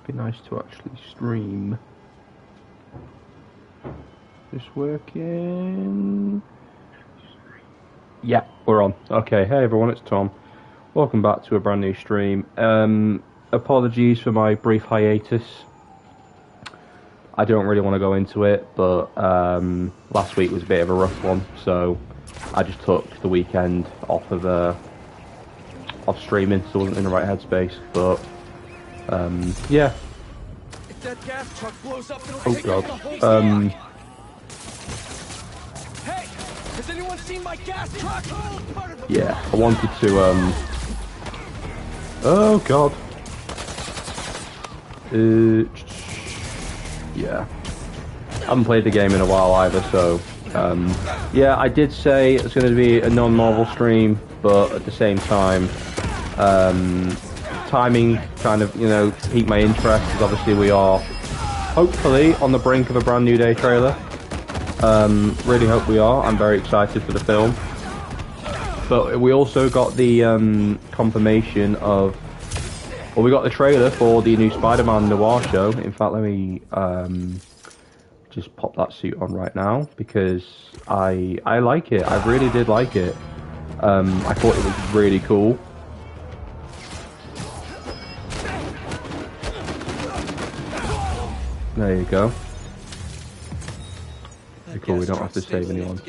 Be nice to actually stream. This working? Yeah, we're on. Okay, hey everyone, it's Tom. Welcome back to a brand new stream. Apologies for my brief hiatus. I don't really want to go into it, but last week was a bit of a rough one, so I just took the weekend off streaming, so I wasn't in the right headspace. But yeah. If that gas truck blows up, it'll Oh god. Hey, has anyone seen my gas truck? Yeah, I wanted to oh god. Yeah. I haven't played the game in a while either, so yeah, I did say it's going to be a non-Marvel stream, but at the same time, timing kind of, you know, piqued my interest, because obviously we are hopefully on the brink of a brand new day trailer. Really hope we are. I'm very excited for the film. But we also got the confirmation of, well, we got the trailer for the new Spider-Man Noir show. In fact, let me just pop that suit on right now, because I like it. I really did like it. I thought it was really cool. There you go. Pretty cool. We don't have to save anyone.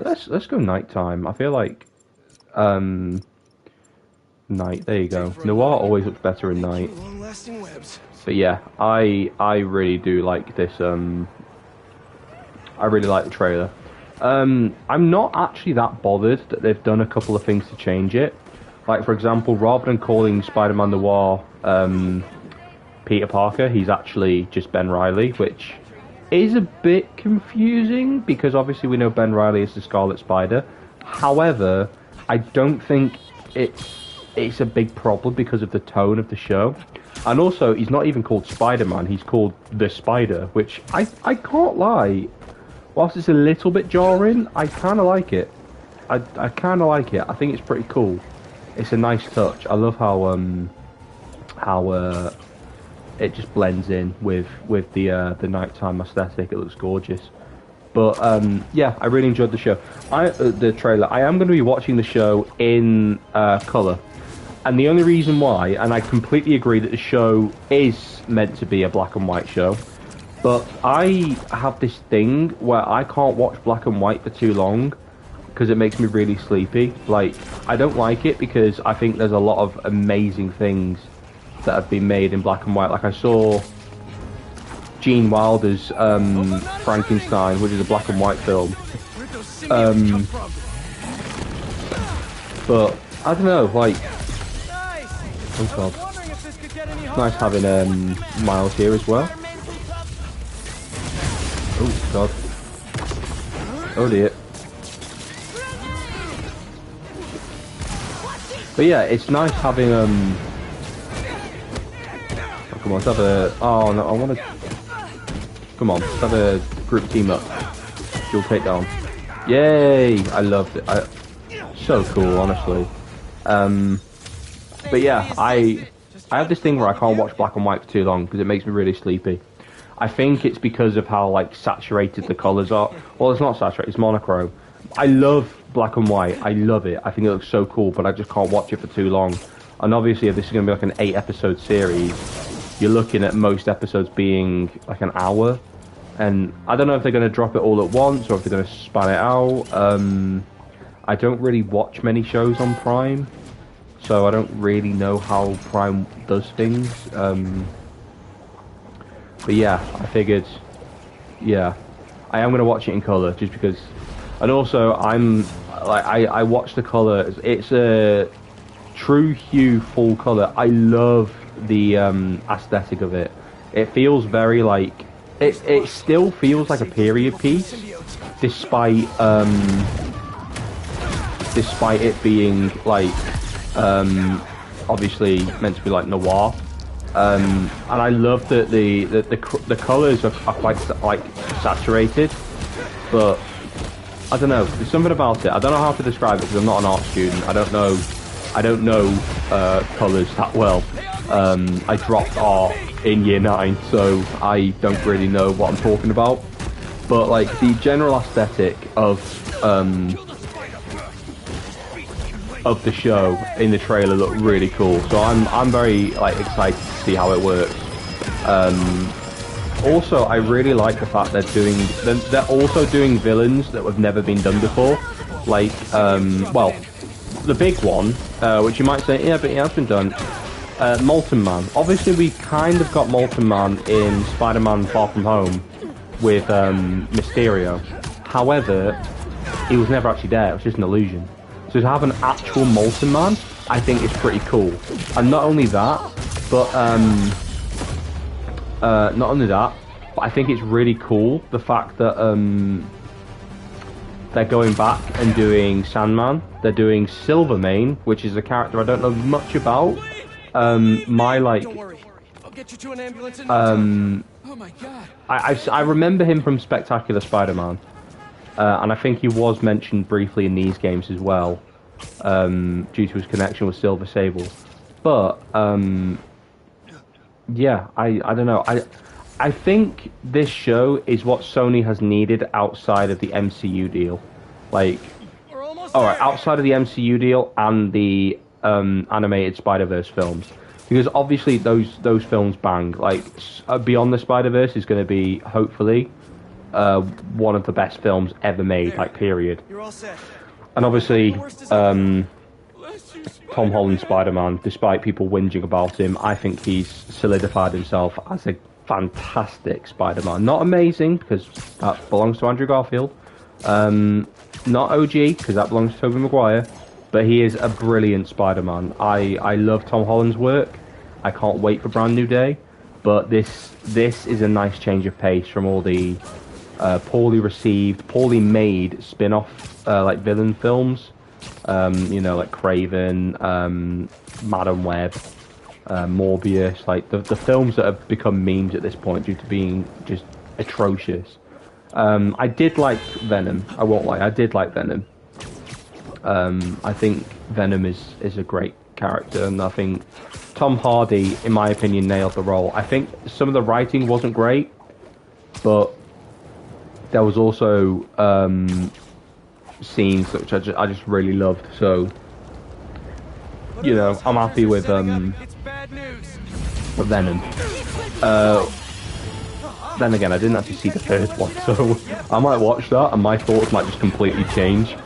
Let's go nighttime. I feel like night. There you go. Noir always looks better in night. But yeah, I really do like this. I really like the trailer. I'm not actually that bothered that they've done a couple of things to change it. Like, for example, rather than calling Spider-Man Noir Peter Parker, he's actually just Ben Reilly, which is a bit confusing, because obviously we know Ben Reilly is the Scarlet Spider. However, I don't think it's a big problem because of the tone of the show. And also, he's not even called Spider-Man, he's called The Spider, which I can't lie. Whilst it's a little bit jarring, I kind of like it. I kind of like it. I think it's pretty cool. It's a nice touch. I love how it just blends in with the nighttime aesthetic. It looks gorgeous. But yeah, I really enjoyed the show. The trailer. I am going to be watching the show in color, and the only reason why, and I completely agree that the show is meant to be a black and white show, but I have this thing where I can't watch black and white for too long, because it makes me really sleepy. Like, I don't like it because I think there's a lot of amazing things that have been made in black and white. Like, I saw Gene Wilder's Frankenstein, which is a black and white film. But I don't know, like, oh god, it's nice having Miles here as well. Oh god, oh dear. But yeah, it's nice having oh, come on, let's have a, oh no, I want to, come on, let's have a group team up. Dual takedown. Yay! I loved it. So cool, honestly. But yeah, I have this thing where I can't watch black and white for too long because it makes me really sleepy. I think it's because of how, like, saturated the colours are. Well, it's not saturated, it's monochrome. I love black and white. I love it. I think it looks so cool, but I just can't watch it for too long. And obviously, if this is going to be like an 8-episode series, you're looking at most episodes being like an hour. And I don't know if they're going to drop it all at once or if they're going to span it out. I don't really watch many shows on Prime, so I don't really know how Prime does things. But yeah, I figured, yeah, I am going to watch it in colour just because. And also, I'm like, I watch the colour. It's a true hue, full colour. I love the aesthetic of it. It feels very like it still feels like a period piece, despite it being like obviously meant to be like noir. And I love that the colours are quite like saturated, but I don't know. There's something about it. I don't know how to describe it because I'm not an art student. I don't know colours that well. I dropped art in year 9, so I don't really know what I'm talking about. But like the general aesthetic of the show in the trailer looked really cool. So I'm very like excited to see how it works. Also, I really like the fact they're also doing villains that have never been done before. Like, well, the big one, which you might say, yeah, but it has been done. Molten Man. Obviously, we kind of got Molten Man in Spider-Man Far From Home with Mysterio. However, he was never actually there. It was just an illusion. So to have an actual Molten Man, I think is pretty cool. And not only that, but I think it's really cool the fact that they're going back and doing Sandman. They're doing Silvermane, which is a character I don't know much about. Don't worry. I'll get you to an ambulance in no time. Oh my god. I remember him from Spectacular Spider-Man, and I think he was mentioned briefly in these games as well, due to his connection with Silver Sable. But yeah, I don't know. I think this show is what Sony has needed outside of the MCU deal. Like, alright, outside of the MCU deal and the animated Spider-Verse films. Because obviously those films bang. Like, Beyond the Spider-Verse is going to be, hopefully, one of the best films ever made, like, period. You're all set. And obviously, Tom Holland's Spider-Man, despite people whinging about him, I think he's solidified himself as a fantastic Spider-Man. Not amazing, because that belongs to Andrew Garfield. Not OG, because that belongs to Tobey Maguire. But he is a brilliant Spider-Man. I love Tom Holland's work. I can't wait for Brand New Day. But this is a nice change of pace from all the poorly received, poorly made spin-off like villain films. You know, like Craven, Madam Web, Morbius, like the films that have become memes at this point due to being just atrocious. I did like Venom. I won't lie. I did like Venom. I think Venom is a great character, and I think Tom Hardy, in my opinion, nailed the role. I think some of the writing wasn't great, but there was also scenes which I just really loved. So, you know, I'm happy with Venom. Then again, I didn't actually see the first one, so I might watch that, and my thoughts might just completely change.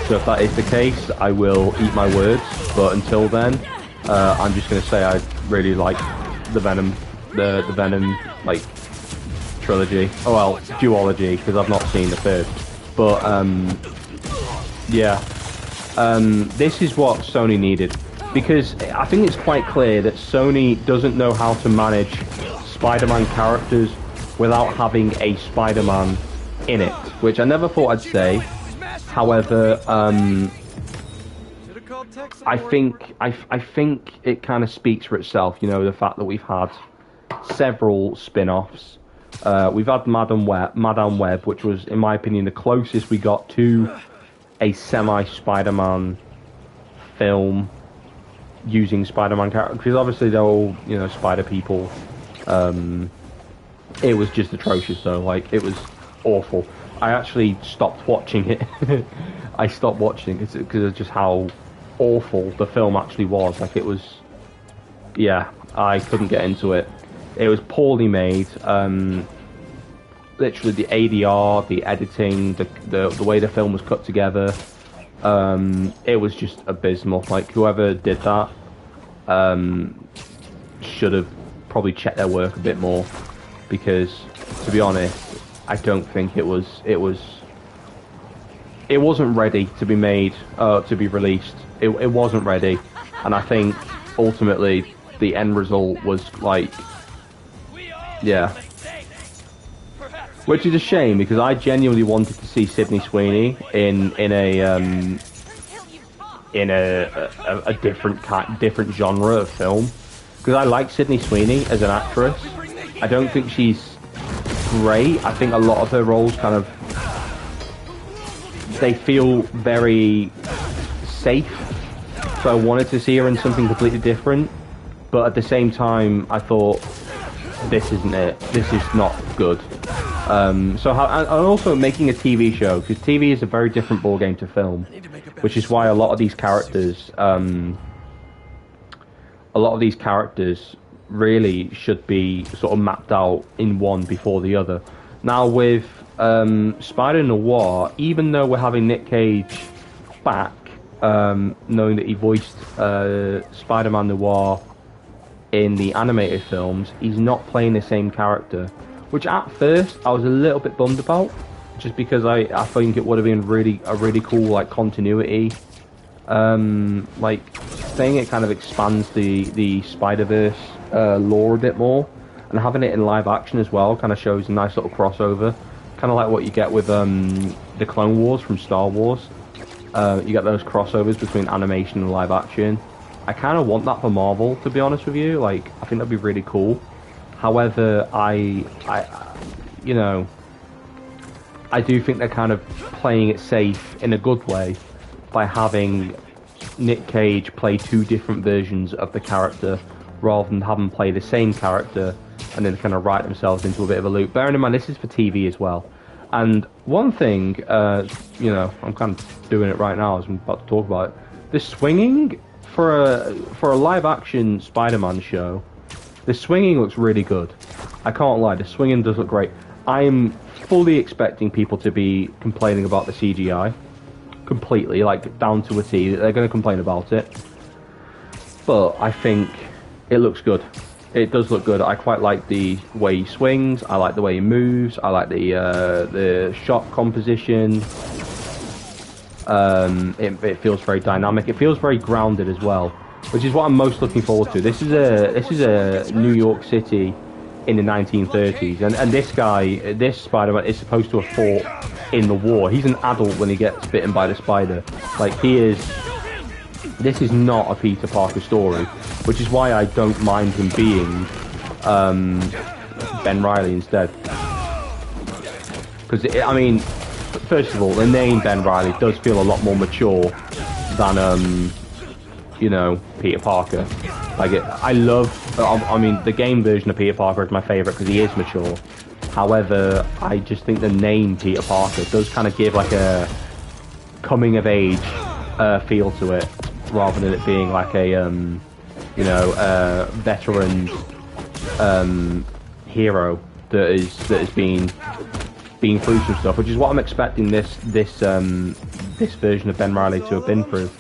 So if that is the case, I will eat my words. But until then, I'm just going to say I really like the Venom, the Venom like trilogy. Oh well, duology, because I've not seen the first. But yeah, this is what Sony needed, because I think it's quite clear that Sony doesn't know how to manage Spider-Man characters without having a Spider-Man in it, which I never thought I'd say. However, I think it kind of speaks for itself. You know, the fact that we've had several spin-offs. We've had Madam Web, which was, in my opinion, the closest we got to a semi-Spider-Man film using Spider-Man characters. Because obviously they're all, you know, Spider people. It was just atrocious, though. Like, it was awful. I actually stopped watching it. I stopped watching it because of just how awful the film actually was. Like, it was... Yeah, I couldn't get into it. It was poorly made. Literally, the ADR, the editing, the way the film was cut together, it was just abysmal. Like, whoever did that should have probably checked their work a bit more, because, to be honest, I don't think it wasn't ready to be made, to be released. It wasn't ready, and I think ultimately the end result was like, yeah, which is a shame, because I genuinely wanted to see Sydney Sweeney in a different genre of film, because I like Sydney Sweeney as an actress. I don't think she's great. I think a lot of her roles kind of, they feel very safe. So I wanted to see her in something completely different. but at the same time, I thought, this isn't it. This is not good. And also making a TV show, because TV is a very different ballgame to film, which is why a lot of these characters, really should be sort of mapped out in one before the other. Now with Spider Noir, even though we're having Nick Cage back, knowing that he voiced Spider-Man Noir in the animated films, he's not playing the same character, which at first I was a little bit bummed about, just because I think it would have been a really cool like continuity. Like saying it kind of expands the Spider-Verse lore a bit more, and having it in live action as well kind of shows a nice little crossover, kind of like what you get with the Clone Wars from Star Wars. You get those crossovers between animation and live action. I kind of want that for Marvel, to be honest with you. Like, I think that'd be really cool. However, I do think they're kind of playing it safe in a good way by having Nick Cage play two different versions of the character rather than have them play the same character and then kind of write themselves into a bit of a loop. Bearing in mind, this is for TV as well. And one thing, I'm kind of doing it right now as I'm about to talk about it. The swinging for a live action Spider-Man show, the swinging looks really good. I can't lie, the swinging does look great. I'm fully expecting people to be complaining about the CGI. Completely, like down to a T. They're going to complain about it. But I think it looks good. It does look good. I quite like the way he swings. I like the way he moves. I like the shot composition. It feels very dynamic. It feels very grounded as well, which is what I'm most looking forward to. This is a New York City in the 1930s, and this Spider-Man is supposed to have fought in the war. He's an adult when he gets bitten by the spider. Like, this is not a Peter Parker story, which is why I don't mind him being Ben Reilly instead. Because, I mean, first of all, the name Ben Reilly does feel a lot more mature than, Peter Parker. Like, the game version of Peter Parker is my favourite because he is mature. However, I just think the name Peter Parker does kind of give like a coming of age feel to it, rather than it being like a veteran hero that is being through some stuff, which is what I'm expecting this version of Ben Reilly to have been through.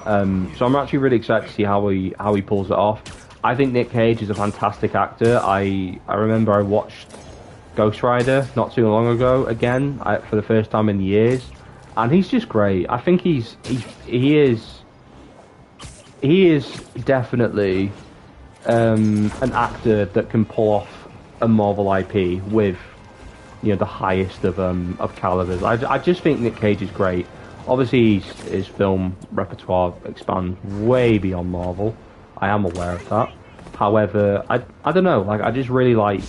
So I'm actually really excited to see how he pulls it off. I think Nick Cage is a fantastic actor. I remember I watched Ghost Rider not too long ago again for the first time in years, and he's just great. I think he is definitely an actor that can pull off a Marvel IP with the highest of calibers. I just think Nick Cage is great. Obviously, his film repertoire expands way beyond Marvel. I am aware of that. However, I don't know. Like, I just really like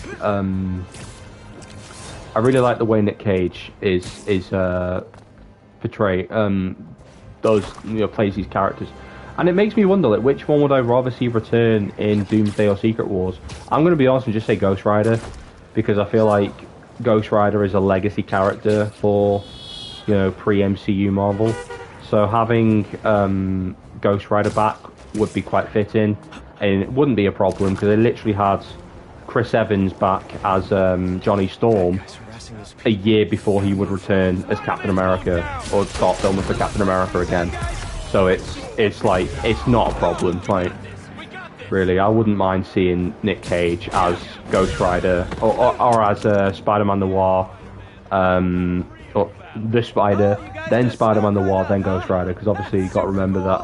I really like the way Nick Cage is portrayed plays these characters, and it makes me wonder, like, which one would I rather see return in Doomsday or Secret Wars? I'm going to be honest and just say Ghost Rider, because I feel like Ghost Rider is a legacy character for pre-MCU Marvel. So having Ghost Rider back would be quite fitting, and it wouldn't be a problem because they literally had Chris Evans back as Johnny Storm a year before he would return as Captain America or start filming for Captain America again. So it's like, it's not a problem. Like, really, I wouldn't mind seeing Nick Cage as Ghost Rider or as Spider-Man Noir, or the Spider, then Spider-Man Noir, then Ghost Rider, because obviously you got to remember that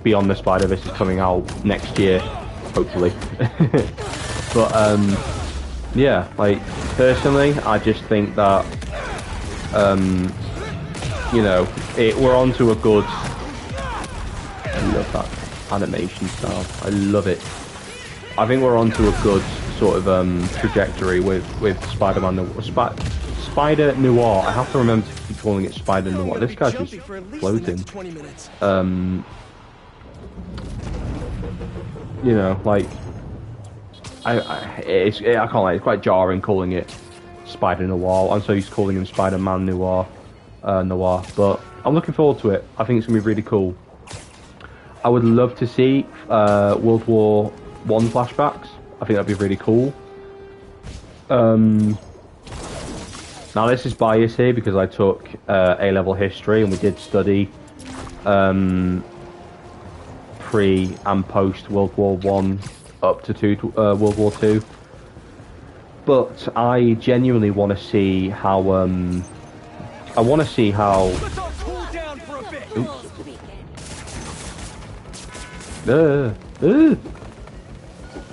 Beyond the Spider-Verse is coming out next year, hopefully. But yeah, like, personally, I just think that we're onto a good. I love that animation style. I love it. I think we're onto a good sort of trajectory with Spider-Man Spider Noir. I have to remember to keep calling it Spider Noir. This guy's just floating. you know, like I can't lie, it's quite jarring calling it Spider Noir. I'm so used to calling him Spider-Man Noir, but I'm looking forward to it. I think it's gonna be really cool. I would love to see World War One flashbacks. I think that'd be really cool. Now this is bias here because I took A-level history and we did study pre and post World War One up to World War Two. But I genuinely want to see how I want to see how. Let's all cool down for a bit.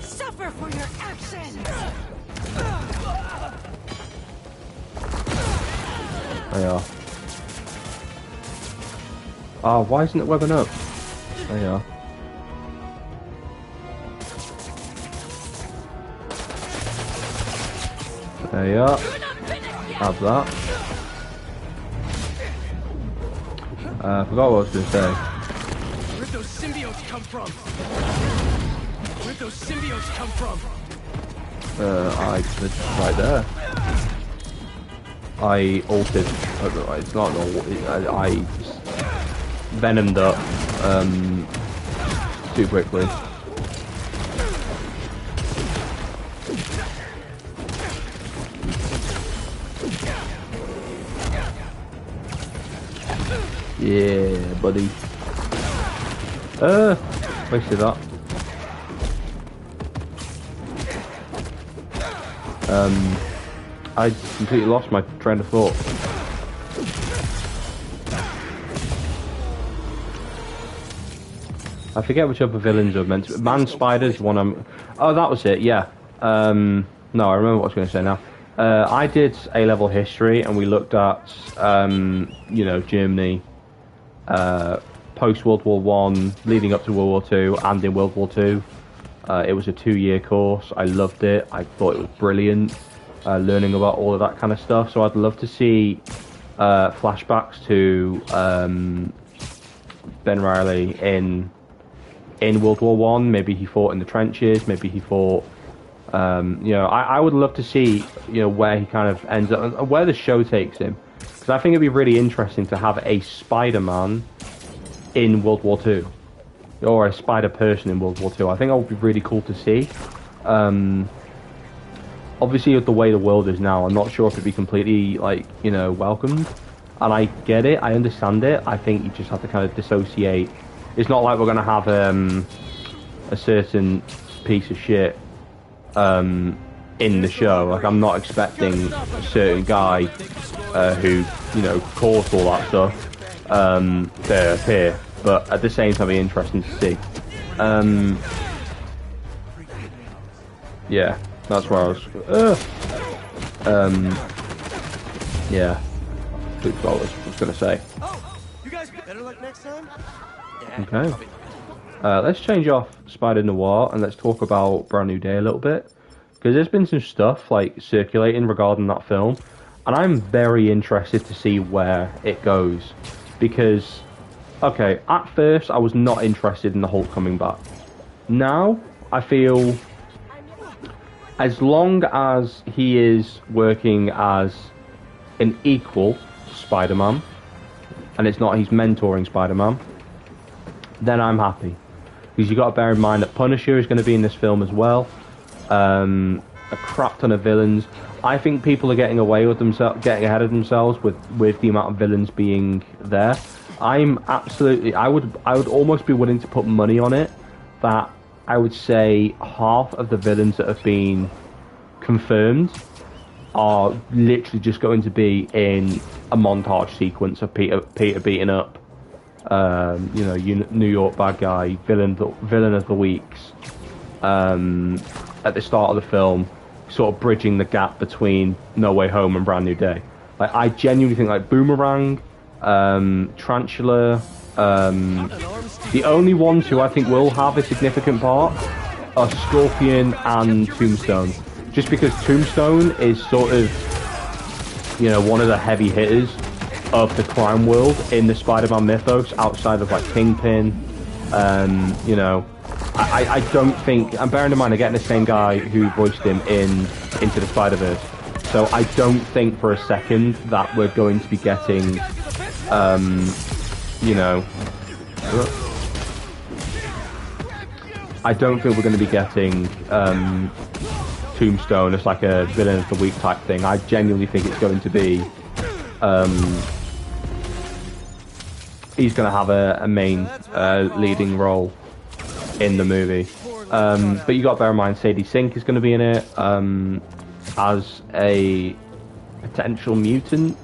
Suffer for your actions. There you are. Oh, why isn't it webbing up? There you are. There you are. Have that. I forgot what I was going to say. Where'd those symbiotes come from? Where'd those symbiotes come from? They're just right there. I altered. It's not normal. I venomed up too quickly. Yeah, buddy. Wasted that. I completely lost my train of thought. I forget which other villains are meant to. Man Spider's one I'm. Oh, that was it. Yeah. No, I remember what I was going to say now. I did A-level history, and we looked at, you know, Germany, post World War One, leading up to World War Two, and in World War Two. It was a 2-year course. I loved it. I thought it was brilliant. Learning about all of that kind of stuff. So I'd love to see flashbacks to Ben Reilly in World War One. Maybe he fought in the trenches. Maybe he fought. You know, I would love to see, you know, where he kind of ends up and where the show takes him, because I think it'd be really interesting to have a Spider-Man in World War Two, or a Spider-Person in World War Two. I think that would be really cool to see. Obviously, with the way the world is now, I'm not sure if it'd be completely, like, you know, welcomed. And I get it, I understand it. I think you just have to kind of dissociate. It's not like we're going to have a certain piece of shit in the show. Like, I'm not expecting a certain guy who, you know, caused all that stuff to appear. But at the same time, it'd be interesting to see. Yeah. That's where I was. Yeah. That's what I was gonna say. Oh, you guys better luck next time. Okay. Let's change off Spider Noir and let's talk about Brand New Day a little bit, because there's been some stuff like circulating regarding that film, and I'm very interested to see where it goes. Because, okay, at first I was not interested in the Hulk coming back. Now I feel, as long as he is working as an equal to Spider-Man, and it's not he's mentoring Spider-Man, then I'm happy. Because you got to bear in mind that Punisher is going to be in this film as well. A crap ton of villains. I think people are getting away with themselves, getting ahead of themselves with the amount of villains being there. I'm absolutely. I would almost be willing to put money on it that I would say half of the villains that have been confirmed are literally just going to be in a montage sequence of Peter beating up, you know, New York bad guy, villain of the weeks, at the start of the film, sort of bridging the gap between No Way Home and Brand New Day. Like, I genuinely think, like, Boomerang, Tarantula, the only ones who I think will have a significant part are Scorpion and Tombstone. Just because Tombstone is sort of, you know, one of the heavy hitters of the crime world in the Spider-Man mythos, outside of, like, Kingpin, you know, I don't think, and bearing in mind, they're getting the same guy who voiced him in Into the Spider-Verse, so I don't think for a second that we're going to be getting, you know, I don't think we're going to be getting Tombstone as like a villain of the week type thing. I genuinely think it's going to be, he's going to have a main leading role in the movie. But you got to bear in mind, Sadie Sink is going to be in it as a potential mutant.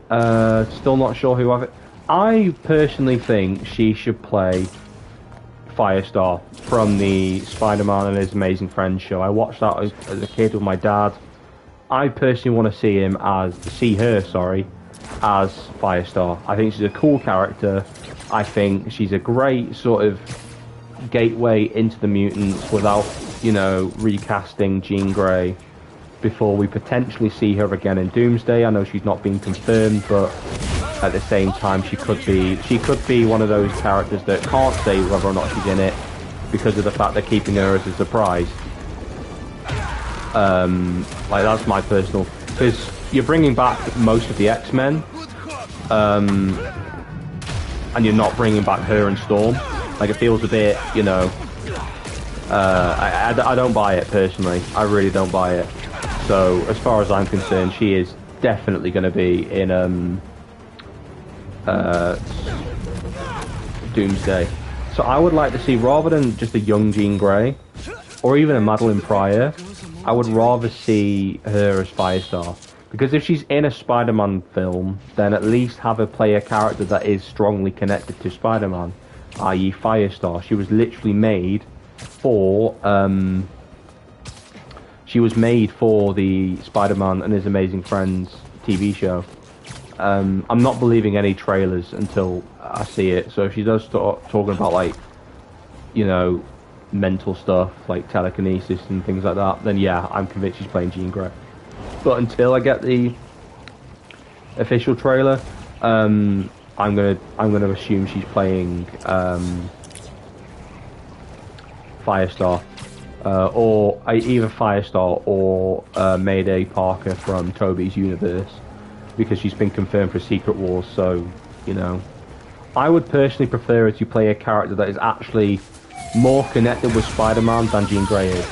Still not sure who of it. I personally think she should play Firestar from the Spider-Man and His Amazing Friends show. I watched that as a kid with my dad. I personally want to see her, as Firestar. I think she's a cool character. I think she's a great sort of gateway into the mutants without, you know, recasting Jean Grey before we potentially see her again in Doomsday. I know she's not been confirmed, but at the same time she could be one of those characters that can't say whether or not she's in it because of the fact they're keeping her as a surprise. Like, that's my personal, because you're bringing back most of the X-Men, and you're not bringing back her and Storm. Like, it feels a bit, you know, I don't buy it personally. I really don't buy it. So as far as I'm concerned, she is definitely going to be in Doomsday. So I would like to see, rather than just a young Jean Grey or even a Madeline Pryor, I would rather see her as Firestar. Because if she's in a Spider-Man film, then at least have her play a character that is strongly connected to Spider-Man, i.e. Firestar. She was literally made for the Spider-Man and His Amazing Friends TV show. I'm not believing any trailers until I see it. So if she does start talking about, like, you know, mental stuff like telekinesis and things like that, then yeah, I'm convinced she's playing Jean Grey. But until I get the official trailer, I'm gonna assume she's playing Firestar, or either Firestar or Mayday Parker from Tobey's universe, because she's been confirmed for Secret Wars. So, you know, I would personally prefer her to play a character that is actually more connected with Spider-Man than Jean Grey is.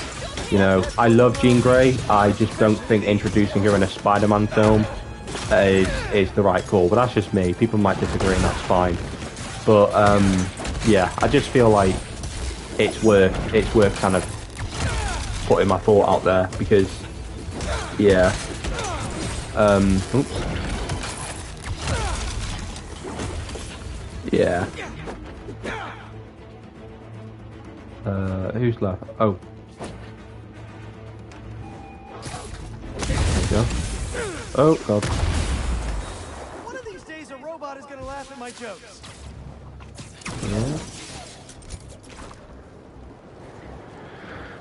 You know, I love Jean Grey. I just don't think introducing her in a Spider-Man film is the right call. But that's just me. People might disagree, and that's fine. But yeah, I just feel like it's worth kind of putting my thought out there, because yeah. Oops. Yeah. Who's left? Oh. There we go. Oh, God. One of these days, a robot is gonna laugh at my jokes. Yeah.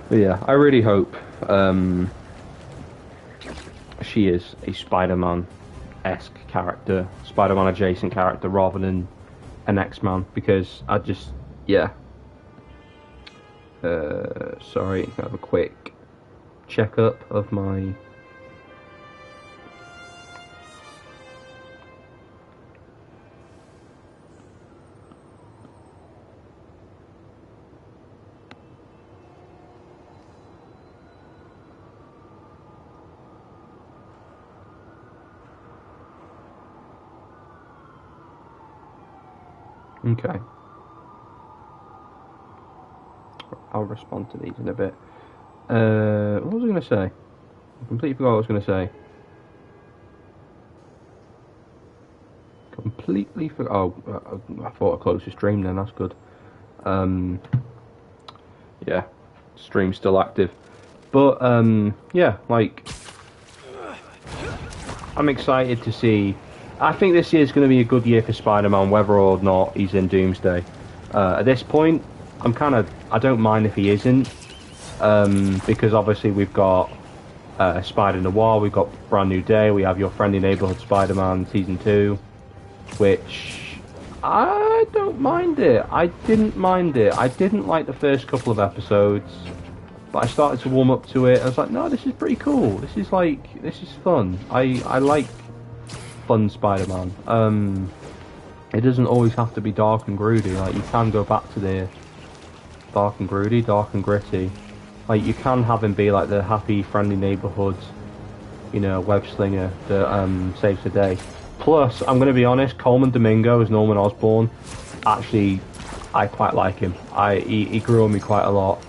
But yeah, I really hope she is a Spider-Man-esque character, Spider-Man adjacent character, rather than an X-Man, because I just, yeah. Sorry, can I have a quick checkup of my... Okay. I'll respond to these in a bit. What was I going to say? I completely forgot what I was going to say. Completely forgot. Oh, I thought I closed the stream then, that's good. Yeah, stream's still active. But, yeah, like, I'm excited to see... I think this year's going to be a good year for Spider-Man, whether or not he's in Doomsday. At this point, I don't mind if he isn't, because obviously we've got Spider-Noir, we've got Brand New Day, we have Your Friendly Neighborhood Spider-Man Season 2, which I don't mind it. I didn't mind it. I didn't like the first couple of episodes, but I started to warm up to it. I was like, no, this is pretty cool. This is fun. I like fun Spider-Man. It doesn't always have to be dark and broody. Like, you can go back to the dark and broody, dark and gritty. Like, you can have him be like the happy, friendly neighborhood, you know, web slinger that saves the day. Plus, I'm going to be honest, Coleman Domingo as Norman Osborn, actually, I quite like him. He grew on me quite a lot.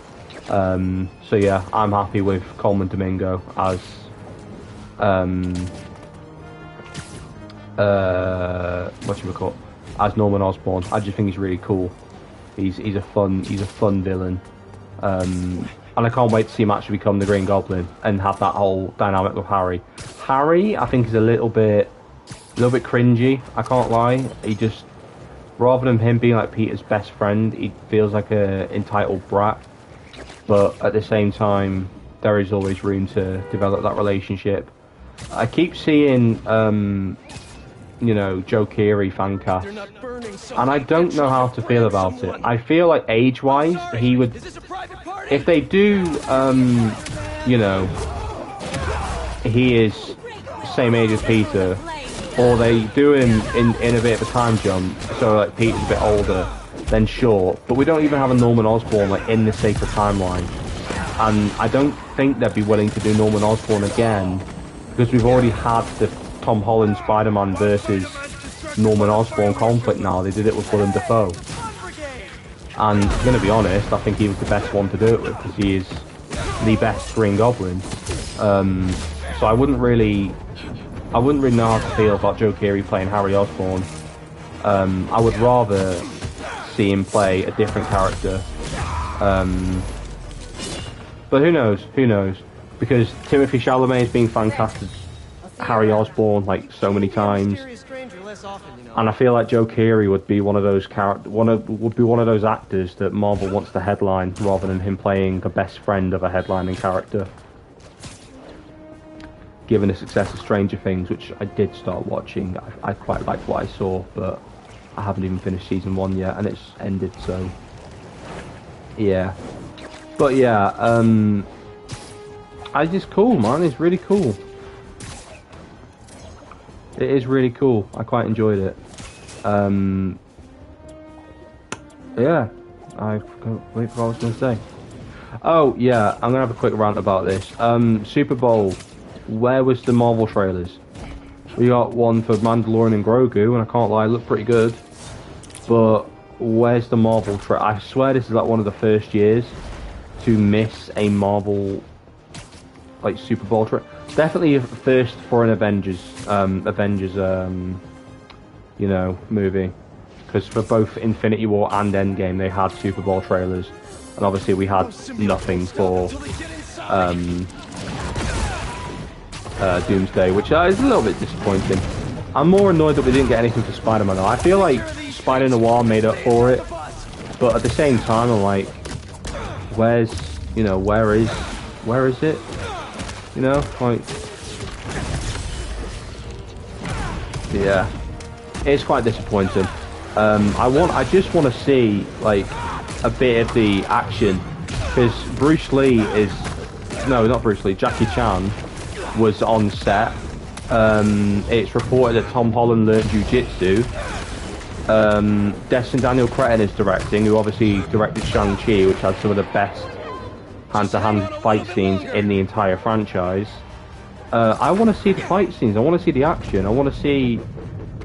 So yeah, I'm happy with Coleman Domingo as as Norman Osborn. I just think he's really cool. He's a fun villain. And I can't wait to see him actually become the Green Goblin and have that whole dynamic with Harry. Harry, I think, is a little bit cringy, I can't lie. He just, rather than him being like Peter's best friend, he feels like a entitled brat. But at the same time, there is always room to develop that relationship. I keep seeing, you know, Joe Keery fan casts, and I don't know how to feel about it. I feel like age-wise, he would, if they do, you know, he is the same age as Peter, or they do him in a bit of a time jump, so like Peter's a bit older, then sure. But we don't even have a Norman Osborn like in the Sacred Timeline, and I don't think they'd be willing to do Norman Osborn again because we've already had the Tom Holland Spider-Man versus Norman Osborn conflict now. They did it with Willem Dafoe, and I'm going to be honest, I think he was the best one to do it with because he is the best Green Goblin. So I wouldn't really know how to feel about Joe Keery playing Harry Osborn. I would rather see him play a different character. But who knows? Who knows? Because Timothée Chalamet is being fan-casted Harry Osborn like so many times, and I feel like Joe Keery would be one of those actors that Marvel wants to headline rather than him playing the best friend of a headlining character. Given the success of Stranger Things, which I did start watching, I quite liked what I saw, but I haven't even finished season 1 yet, and it's ended, so yeah. But yeah, it's just cool, man. It's really cool. It is really cool. I quite enjoyed it. Yeah, I forgot what I was going to say. Oh yeah, I'm gonna have a quick rant about this. Super Bowl. Where was the Marvel trailers? We got one for Mandalorian and Grogu, and I can't lie, it looked pretty good. But where's the Marvel trailer? I swear this is like one of the first years to miss a Marvel like Super Bowl trailer. Definitely a first for an Avengers, you know, movie. Because for both Infinity War and Endgame, they had Super Bowl trailers, and obviously we had nothing for Doomsday, which is a little bit disappointing. I'm more annoyed that we didn't get anything for Spider-Man though. I feel like Spider-Noir made up for it, but at the same time I'm like, where is it? You know, like, yeah, it's quite disappointing. I just want to see like a bit of the action, because Jackie Chan was on set. It's reported that Tom Holland learned jiu-jitsu. Destin Daniel Cretton is directing, who obviously directed Shang-Chi, which has some of the best hand-to-hand fight scenes in the entire franchise. I want to see the fight scenes, I want to see the action, I want to see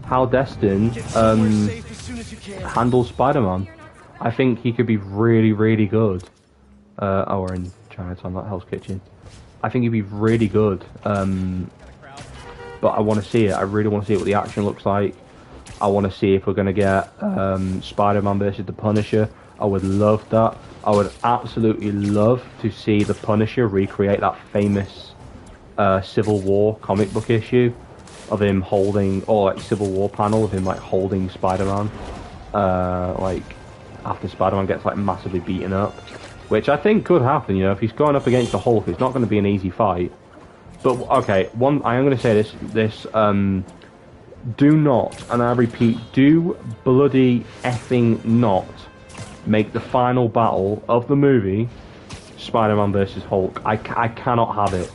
how Destin handles Spider-Man. I think he could be really, really good. Oh, we're in Chinatown, not Hell's Kitchen. I think he'd be really good. But I want to see it. I really want to see what the action looks like. I want to see if we're going to get Spider-Man versus the Punisher. I would love that. I would absolutely love to see the Punisher recreate that famous Civil War comic book issue of him holding, or like Civil War panel of him like holding Spider-Man, like after Spider-Man gets like massively beaten up, which I think could happen. You know, if he's going up against the Hulk, it's not going to be an easy fight. But okay, I am going to say this do not, and I repeat, do bloody effing not make the final battle of the movie Spider-Man versus Hulk. I cannot have it.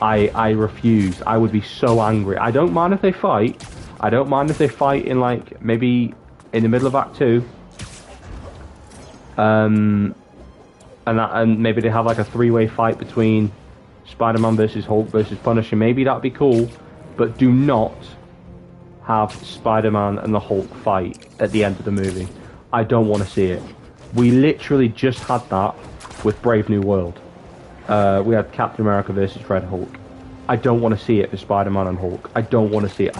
I refuse. I would be so angry. I don't mind if they fight. I don't mind if they fight in, like, maybe in the middle of Act 2. And maybe they have like a three-way fight between Spider-Man versus Hulk versus Punisher. Maybe that'd be cool, but do not have Spider-Man and the Hulk fight at the end of the movie. I don't want to see it. We literally just had that with Brave New World. We had Captain America versus Red Hulk. I don't want to see it for Spider-Man and Hulk. I don't want to see it.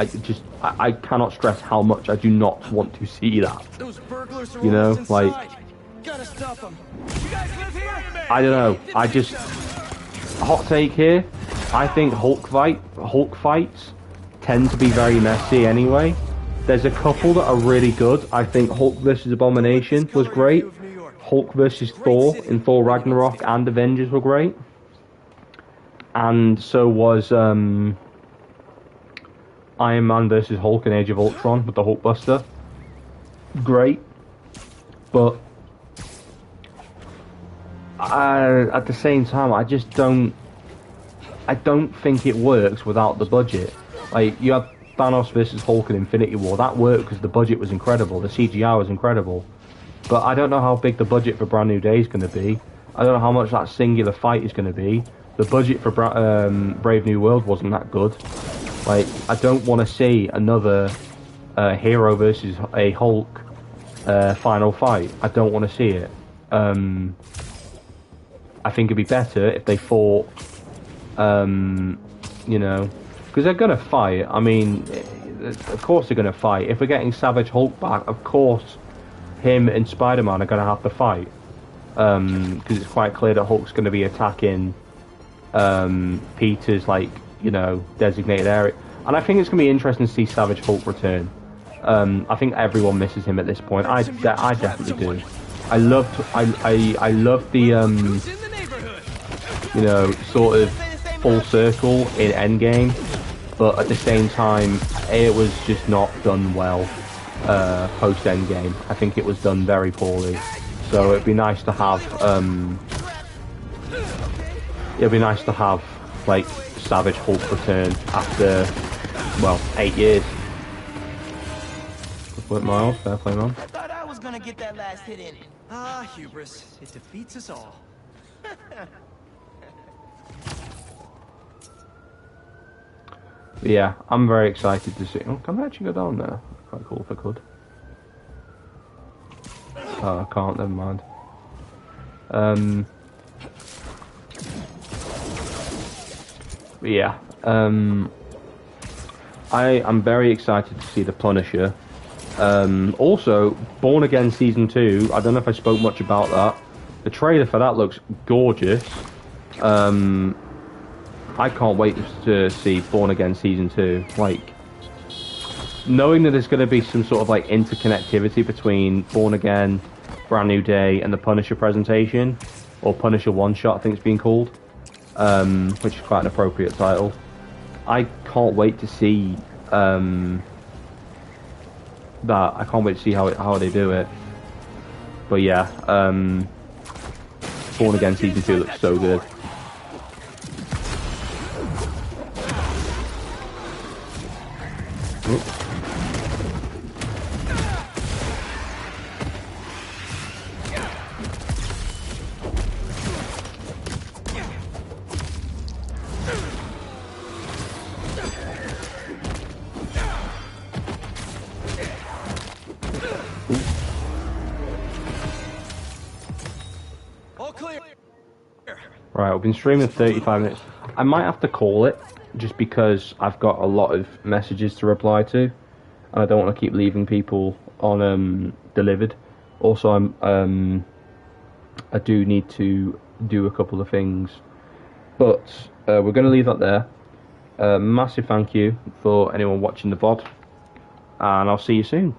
I cannot stress how much I do not want to see that. Those burglars are You know, almost like, inside. Gotta stop them. You guys live here? I don't know. I just, hot take here. I think Hulk fights tend to be very messy anyway. There's a couple that are really good. I think Hulk versus Abomination was great. Hulk versus Thor in Thor Ragnarok and Avengers were great. And so was Iron Man versus Hulk in Age of Ultron with the Hulkbuster. Great. But at the same time, I just don't think it works without the budget. Like, you had Thanos versus Hulk in Infinity War. That worked because the budget was incredible. The CGI was incredible. But I don't know how big the budget for Brand New Day is going to be. I don't know how much that singular fight is going to be. The budget for Brave New World wasn't that good. Like, I don't want to see another hero versus a Hulk final fight. I don't want to see it. I think it'd be better if they fought, you know, because they're going to fight. I mean, of course they're going to fight. If we're getting Savage Hulk back, of course him and Spider-Man are going to have to fight. Because it's quite clear that Hulk's going to be attacking Peter's, like, you know, designated area. And I think it's going to be interesting to see Savage Hulk return. I think everyone misses him at this point. I definitely do. I loved the you know, sort of full circle in Endgame, but at the same time, it was just not done well post Endgame. I think it was done very poorly. So it'd be nice to have like Savage Hulk return after, well, 8 years. Good Miles, fair play, man. I thought I was gonna get that last hit in. Ah, hubris. It defeats us all. Yeah, I'm very excited to see. Oh, can I actually go down there? Quite cool if I could. Oh, I can't. Never mind. But yeah. I'm very excited to see the Punisher. Also, Born Again Season 2. I don't know if I spoke much about that. The trailer for that looks gorgeous. I can't wait to see Born Again Season 2. Like, knowing that there's going to be some sort of, like, interconnectivity between Born Again, Brand New Day, and the Punisher presentation, or Punisher One Shot, I think it's being called, which is quite an appropriate title. I can't wait to see that. I can't wait to see how they do it. But yeah, Born Again Season 2 looks so good. Right, we've been streaming 35 minutes. I might have to call it, just because I've got a lot of messages to reply to, and I don't want to keep leaving people on delivered. Also, I do need to do a couple of things, but we're going to leave that there. Massive thank you for anyone watching the VOD, and I'll see you soon.